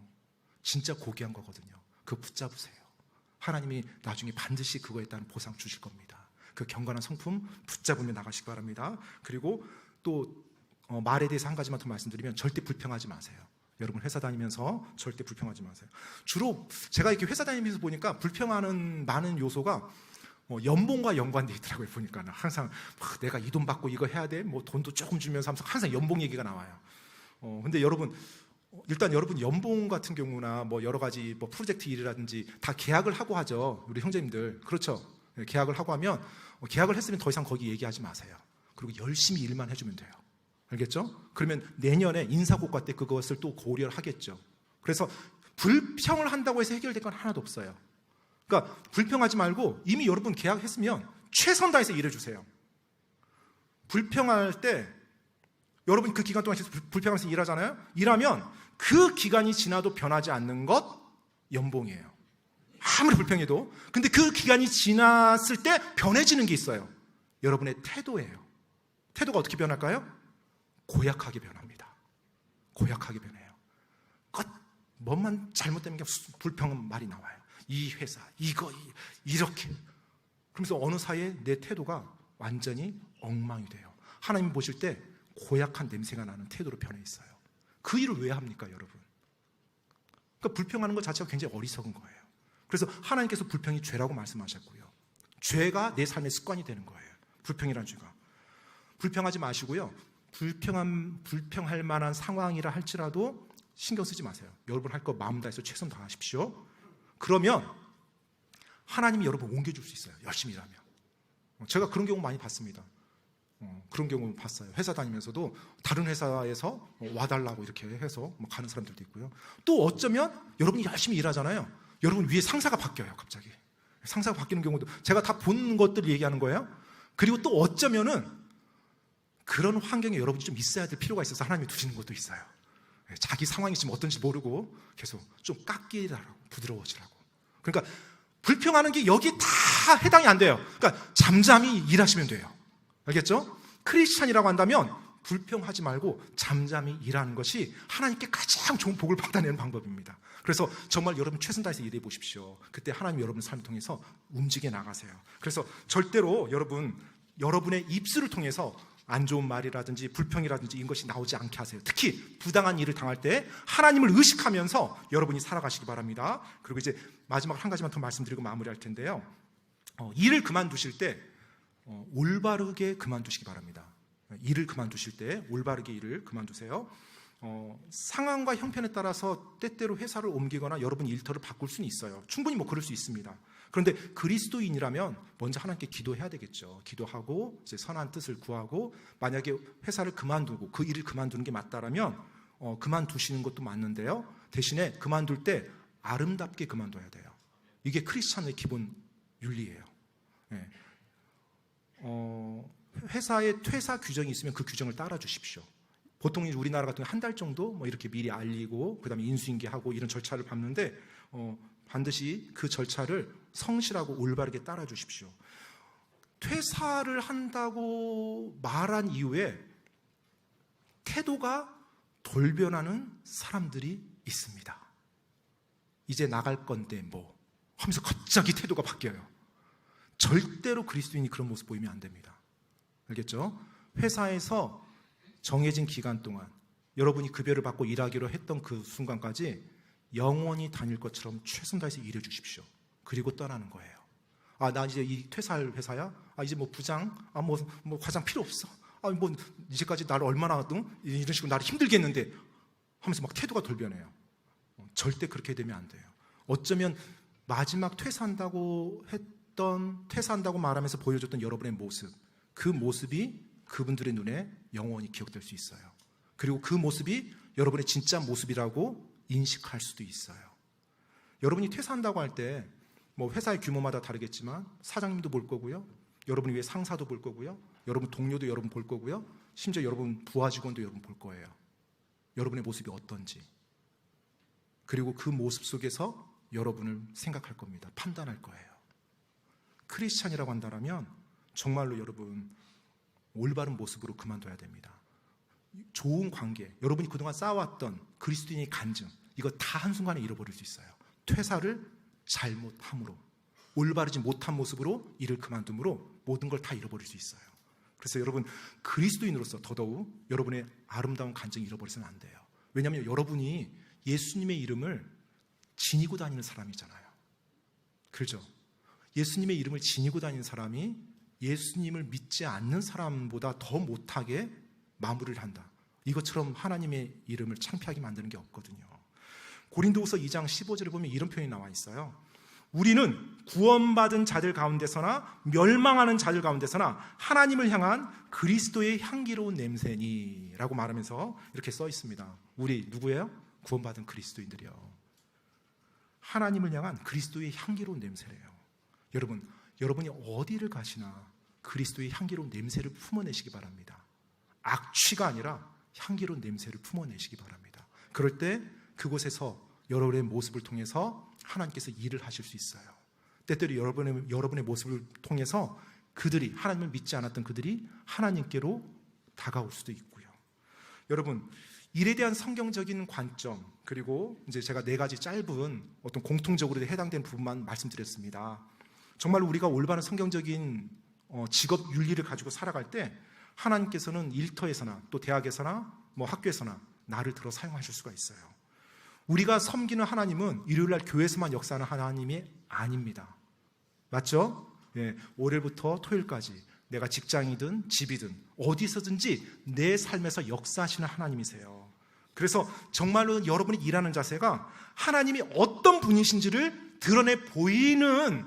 진짜 고귀한 거거든요. 그거 붙잡으세요. 하나님이 나중에 반드시 그거에 따른 보상 주실 겁니다. 그 경건한 성품 붙잡으며 나가시기 바랍니다. 그리고 또 말에 대해서 한 가지만 더 말씀드리면 절대 불평하지 마세요. 여러분 회사 다니면서 절대 불평하지 마세요. 주로 제가 이렇게 회사 다니면서 보니까 불평하는 많은 요소가 연봉과 연관되어 있더라고요. 보니까 항상 내가 이 돈 받고 이거 해야 돼, 돈도 조금 주면서 항상 연봉 얘기가 나와요. 근데 여러분, 일단 여러분 연봉 같은 경우나 여러 가지 프로젝트 일이라든지 다 계약을 하고 하죠. 우리 형제님들 그렇죠? 계약을 하고 하면 계약을 했으면 더 이상 거기 얘기하지 마세요. 그리고 열심히 일만 해주면 돼요. 알겠죠? 그러면 내년에 인사고과 때 그것을 또 고려를 하겠죠. 그래서 불평을 한다고 해서 해결될 건 하나도 없어요. 그러니까 불평하지 말고 이미 여러분 계약했으면 최선 다해서 일해주세요. 불평할 때 여러분 그 기간 동안 계속 불평하면서 일하잖아요. 일하면 그 기간이 지나도 변하지 않는 것 연봉이에요. 아무리 불평해도. 근데 그 기간이 지났을 때 변해지는 게 있어요. 여러분의 태도예요. 태도가 어떻게 변할까요? 고약하게 변합니다. 고약하게 변해요. 뭐만 잘못되는 게 불평은 말이 나와요. 이 회사, 이거, 이렇게. 그러면서 어느 사이에 내 태도가 완전히 엉망이 돼요. 하나님 보실 때 고약한 냄새가 나는 태도로 변해 있어요. 그 일을 왜 합니까, 여러분? 그러니까 불평하는 것 자체가 굉장히 어리석은 거예요. 그래서 하나님께서 불평이 죄라고 말씀하셨고요. 죄가 내 삶의 습관이 되는 거예요. 불평이라는 죄가. 불평하지 마시고요. 불평할 만한 상황이라 할지라도 신경 쓰지 마세요. 여러분 할 거 마음 다해서 최선 다하십시오. 그러면 하나님이 여러분 옮겨줄 수 있어요. 열심히 일하면. 제가 그런 경우 많이 봤습니다. 그런 경우 봤어요. 회사 다니면서도 다른 회사에서 와달라고 이렇게 해서 가는 사람들도 있고요. 또 어쩌면 여러분이 열심히 일하잖아요. 여러분 위에 상사가 바뀌어요. 갑자기. 상사가 바뀌는 경우도 제가 다 본 것들을 얘기하는 거예요. 그리고 또 어쩌면은 그런 환경에 여러분이 좀 있어야 될 필요가 있어서 하나님이 두시는 것도 있어요. 자기 상황이 지금 어떤지 모르고 계속 좀 깎이라고, 부드러워지라고. 그러니까 불평하는 게 여기 다 해당이 안 돼요. 그러니까 잠잠히 일하시면 돼요. 알겠죠? 크리스찬이라고 한다면 불평하지 말고 잠잠히 일하는 것이 하나님께 가장 좋은 복을 받아내는 방법입니다. 그래서 정말 여러분 최선 다해서 일해 보십시오. 그때 하나님 여러분의 삶을 통해서 움직여 나가세요. 그래서 절대로 여러분의 입술을 통해서 안 좋은 말이라든지 불평이라든지 이런 것이 나오지 않게 하세요. 특히 부당한 일을 당할 때 하나님을 의식하면서 여러분이 살아가시기 바랍니다. 그리고 이제 마지막 한 가지만 더 말씀드리고 마무리할 텐데요. 일을 그만두실 때 올바르게 그만두시기 바랍니다. 일을 그만두실 때 올바르게 일을 그만두세요. 상황과 형편에 따라서 때때로 회사를 옮기거나 여러분 일터를 바꿀 수는 있어요. 충분히 그럴 수 있습니다. 그런데 그리스도인이라면 먼저 하나님께 기도해야 되겠죠. 기도하고 이제 선한 뜻을 구하고, 만약에 회사를 그만두고 그 일을 그만두는 게 맞다라면 그만두시는 것도 맞는데요. 대신에 그만둘 때 아름답게 그만둬야 돼요. 이게 크리스찬의 기본 윤리예요. 네. 회사에 퇴사 규정이 있으면 그 규정을 따라 주십시오. 보통 우리나라 같은 한 달 정도 이렇게 미리 알리고 그다음에 인수인계하고 이런 절차를 밟는데 반드시 그 절차를 성실하고 올바르게 따라 주십시오. 퇴사를 한다고 말한 이후에 태도가 돌변하는 사람들이 있습니다. 이제 나갈 건데 하면서 갑자기 태도가 바뀌어요. 절대로 그리스도인이 그런 모습 보이면 안 됩니다. 알겠죠? 회사에서 정해진 기간 동안 여러분이 급여를 받고 일하기로 했던 그 순간까지 영원히 다닐 것처럼 최선 다해서 일해 주십시오. 그리고 떠나는 거예요. 나 이제 퇴사할 회사야? 이제 부장? 과장 필요 없어. 이제까지 나를 얼마나 이런 식으로 나를 힘들게 했는데 하면서 태도가 돌변해요. 절대 그렇게 되면 안 돼요. 어쩌면 마지막 퇴사한다고 말하면서 보여줬던 여러분의 모습, 그 모습이 그분들의 눈에 영원히 기억될 수 있어요. 그리고 그 모습이 여러분의 진짜 모습이라고 인식할 수도 있어요. 여러분이 퇴사한다고 할 때 회사의 규모마다 다르겠지만 사장님도 볼 거고요, 여러분 위에 상사도 볼 거고요, 여러분 동료도 여러분 볼 거고요, 심지어 여러분 부하 직원도 여러분 볼 거예요. 여러분의 모습이 어떤지. 그리고 그 모습 속에서 여러분을 생각할 겁니다. 판단할 거예요. 크리스찬이라고 한다면 정말로 여러분 올바른 모습으로 그만둬야 됩니다. 좋은 관계, 여러분이 그동안 쌓아왔던 그리스도인의 간증, 이거 다 한순간에 잃어버릴 수 있어요. 퇴사를 잘못함으로, 올바르지 못한 모습으로 일을 그만둠으로 모든 걸 다 잃어버릴 수 있어요. 그래서 여러분 그리스도인으로서 더더욱 여러분의 아름다운 간증 잃어버리서는 안 돼요. 왜냐하면 여러분이 예수님의 이름을 지니고 다니는 사람이잖아요. 그렇죠? 예수님의 이름을 지니고 다니는 사람이 예수님을 믿지 않는 사람보다 더 못하게 마무리를 한다. 이것처럼 하나님의 이름을 창피하게 만드는 게 없거든요. 고린도후서 2장 15절에 보면 이런 표현이 나와 있어요. 우리는 구원받은 자들 가운데서나 멸망하는 자들 가운데서나 하나님을 향한 그리스도의 향기로운 냄새니 라고 말하면서 이렇게 써 있습니다. 우리 누구예요? 구원받은 그리스도인들이요. 하나님을 향한 그리스도의 향기로운 냄새래요. 여러분이 어디를 가시나 그리스도의 향기로운 냄새를 품어내시기 바랍니다. 악취가 아니라 향기로운 냄새를 품어내시기 바랍니다. 그럴 때 그곳에서 여러분의 모습을 통해서 하나님께서 일을 하실 수 있어요. 때때로 여러분의 모습을 통해서 그들이, 하나님을 믿지 않았던 그들이 하나님께로 다가올 수도 있고요. 여러분, 일에 대한 성경적인 관점, 그리고 이제 제가 4가지 짧은 어떤 공통적으로 해당되는 부분만 말씀드렸습니다. 정말 우리가 올바른 성경적인 직업 윤리를 가지고 살아갈 때 하나님께서는 일터에서나 또 대학에서나 학교에서나 나를 들어 사용하실 수가 있어요. 우리가 섬기는 하나님은 일요일날 교회에서만 역사하는 하나님이 아닙니다. 맞죠? 예, 월요일부터 토요일까지 내가 직장이든 집이든 어디서든지 내 삶에서 역사하시는 하나님이세요. 그래서 정말로 여러분이 일하는 자세가 하나님이 어떤 분이신지를 드러내 보이는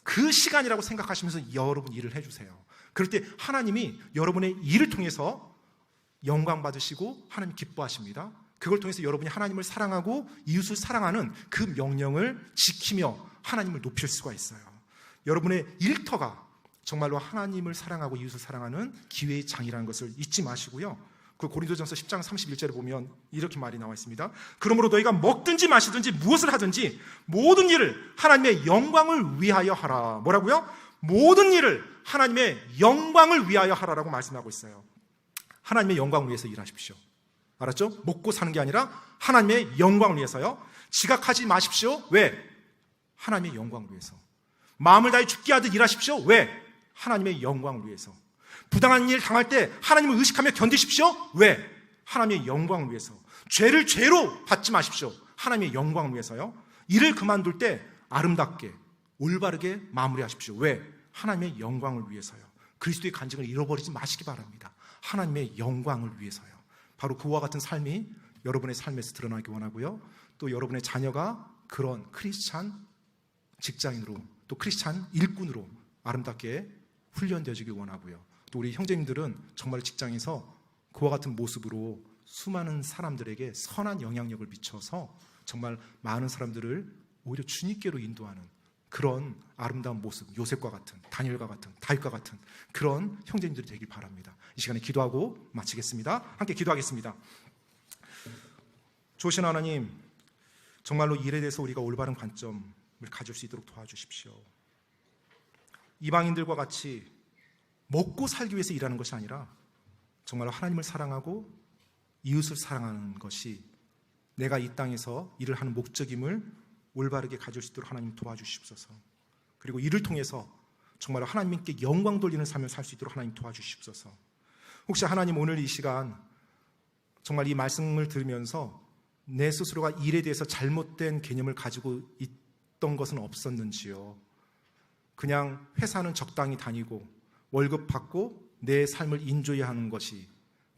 그 시간이라고 생각하시면서 여러분 일을 해주세요. 그럴 때 하나님이 여러분의 일을 통해서 영광 받으시고 하나님 기뻐하십니다. 그걸 통해서 여러분이 하나님을 사랑하고 이웃을 사랑하는 그 명령을 지키며 하나님을 높일 수가 있어요. 여러분의 일터가 정말로 하나님을 사랑하고 이웃을 사랑하는 기회의 장이라는 것을 잊지 마시고요. 그 고린도전서 10장 31절에 보면 이렇게 말이 나와 있습니다. 그러므로 너희가 먹든지 마시든지 무엇을 하든지 모든 일을 하나님의 영광을 위하여 하라. 뭐라고요? 모든 일을 하나님의 영광을 위하여 하라라고 말씀하고 있어요. 하나님의 영광을 위해서 일하십시오. 알았죠? 먹고 사는 게 아니라 하나님의 영광을 위해서요. 지각하지 마십시오. 왜? 하나님의 영광을 위해서. 마음을 다해 죽게 하듯 일하십시오. 왜? 하나님의 영광을 위해서. 부당한 일 당할 때 하나님을 의식하며 견디십시오. 왜? 하나님의 영광을 위해서. 죄를 죄로 받지 마십시오. 하나님의 영광을 위해서요. 일을 그만둘 때 아름답게 올바르게 마무리하십시오. 왜? 하나님의 영광을 위해서요. 그리스도의 간증을 잃어버리지 마시기 바랍니다. 하나님의 영광을 위해서요. 바로 그와 같은 삶이 여러분의 삶에서 드러나기 원하고요. 또 여러분의 자녀가 그런 크리스찬 직장인으로 또 크리스찬 일꾼으로 아름답게 훈련되어지길 원하고요. 또 우리 형제님들은 정말 직장에서 그와 같은 모습으로 수많은 사람들에게 선한 영향력을 미쳐서 정말 많은 사람들을 오히려 주님께로 인도하는 그런 아름다운 모습, 요셉과 같은, 다니엘과 같은, 다윗과 같은 그런 형제님들이 되길 바랍니다. 이 시간에 기도하고 마치겠습니다. 함께 기도하겠습니다. 좋으신 하나님, 정말로 일에 대해서 우리가 올바른 관점을 가질 수 있도록 도와주십시오. 이방인들과 같이 먹고 살기 위해서 일하는 것이 아니라 정말로 하나님을 사랑하고 이웃을 사랑하는 것이 내가 이 땅에서 일을 하는 목적임을 올바르게 가질 수 있도록 하나님 도와주시옵소서. 그리고 이를 통해서 정말로 하나님께 영광 돌리는 삶을 살 수 있도록 하나님 도와주시옵소서. 혹시 하나님 오늘 이 시간 정말 이 말씀을 들으면서 내 스스로가 일에 대해서 잘못된 개념을 가지고 있던 것은 없었는지요? 그냥 회사는 적당히 다니고 월급 받고 내 삶을 인조해야 하는 것이,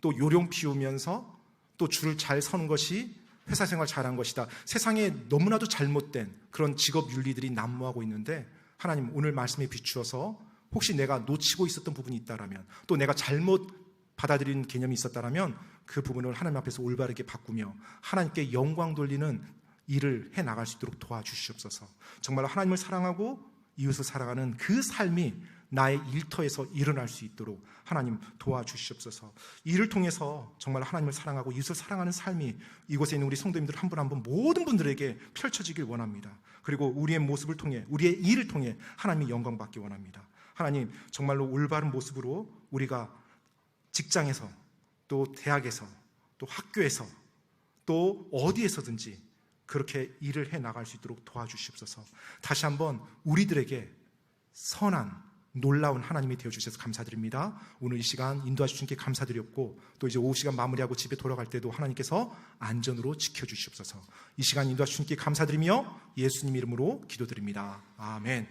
또 요령 피우면서 또 줄을 잘 서는 것이 회사 생활 잘한 것이다. 세상에 너무나도 잘못된 그런 직업 윤리들이 난무하고 있는데 하나님 오늘 말씀에 비추어서 혹시 내가 놓치고 있었던 부분이 있다라면, 또 내가 잘못 받아들인 개념이 있었다라면 그 부분을 하나님 앞에서 올바르게 바꾸며 하나님께 영광 돌리는 일을 해나갈 수 있도록 도와주시옵소서. 정말 하나님을 사랑하고 이웃을 사랑하는 그 삶이 나의 일터에서 일어날 수 있도록 하나님 도와주시옵소서. 이를 통해서 정말 하나님을 사랑하고 이웃을 사랑하는 삶이 이곳에 있는 우리 성도님들 한 분 한 분 모든 분들에게 펼쳐지길 원합니다. 그리고 우리의 모습을 통해, 우리의 일을 통해 하나님의 영광 받기 원합니다. 하나님, 정말로 올바른 모습으로 우리가 직장에서 또 대학에서 또 학교에서 또 어디에서든지 그렇게 일을 해 나갈 수 있도록 도와주시옵소서. 다시 한번 우리들에게 선한 놀라운 하나님이 되어주셔서 감사드립니다. 오늘 이 시간 인도하신 주님께 감사드렸고, 또 이제 오후 시간 마무리하고 집에 돌아갈 때도 하나님께서 안전으로 지켜주시옵소서. 이 시간 인도하신 주님께 감사드리며 예수님 이름으로 기도드립니다. 아멘.